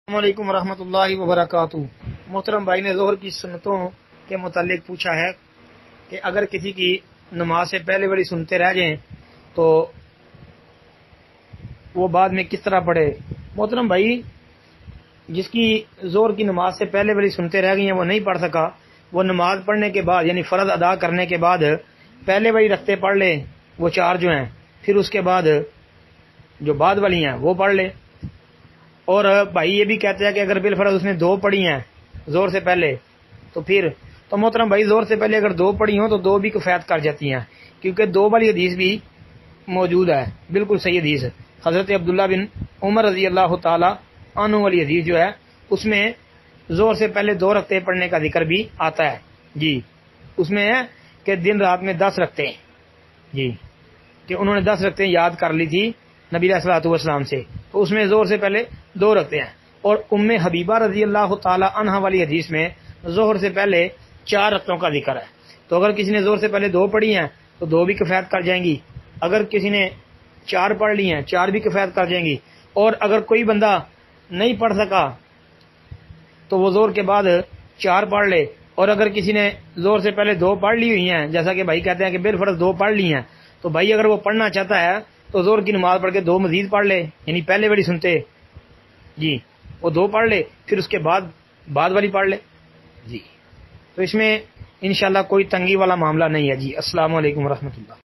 السلام علیکم ورحمۃ اللہ وبرکاتہ۔ محترم بھائی نے ظہر کی سنتوں کے متعلق پوچھا ہے کہ اگر کسی کی نماز سے پہلے بڑی سنتے رہ جائیں تو وہ بعد میں کس طرح پڑھے۔ محترم بھائی، جس کی ظہر کی نماز سے پہلے بڑی سنتے رہ گئی ہیں، وہ نہیں پڑھ سکا، وہ نماز پڑھنے کے بعد یعنی فرض ادا کرنے کے بعد پہلے بڑی رکھتے پڑھ لے، وہ چار جو ہیں، پھر اس کے بعد جو بعد والی ہیں وہ پڑھ لے۔ اور بھائی یہ بھی کہتے ہیں کہ اگر بالفرض اس نے دو پڑھی ہیں زور سے پہلے تو محترم بھائی زور سے پہلے اگر دو پڑھی ہوں تو دو بھی کفایت کر جاتی ہیں، کیونکہ دو والی حدیث بھی موجود ہے، بالکل صحیح حدیث۔ حضرت عبداللہ بن عمر رضی اللہ تعالی عنہ والی حدیث جو ہے اس میں زور سے پہلے دو رکعتیں پڑھنے کا ذکر بھی آتا ہے جی، اس میں ہے کہ دن رات میں 10 رکعتیں جی، کہ انہوں نے 10 رکعتیں یاد کر لی تھی نبی علیہ الصلوۃ والسلام سے، تو اس میں زور سے پہلے دو رکھتے ہیں۔ اور ام حبیبہ رضی اللہ تعالی عنہ والی حدیث میں ظہر سے پہلے 4 رکعتوں کا ذکر ہے، تو اگر کسی نے زہر سے پہلے دو پڑھی ہیں تو دو بھی کفایت کر جائیں گی، اگر کسی نے 4 پڑھ لی ہیں 4 بھی کفایت کر جائیں گی، اور اگر کوئی بندہ نہیں پڑھ سکا تو وہ زہر کے بعد 4 پڑھ لے، اور اگر کسی نے زہر سے پہلے 2 پڑھ لی ہوئی ہیں، جیسا کہ بھائی کہتے ہیں کہ بالفرض 2 پڑھ لی ہیں، تو بھائی اگر وہ پڑھنا چاہتا ہے تو زہر کی نماز پڑھ کے 2 مزید پڑھ لے، یعنی پہلے بڑی سنتے جی وہ 2 پڑھ لے، پھر اس کے بعد والی پڑھ لے جی، تو اس میں انشاءاللہ کوئی تنگی والا معاملہ نہیں ہے جی۔ السلام علیکم ورحمۃ اللہ۔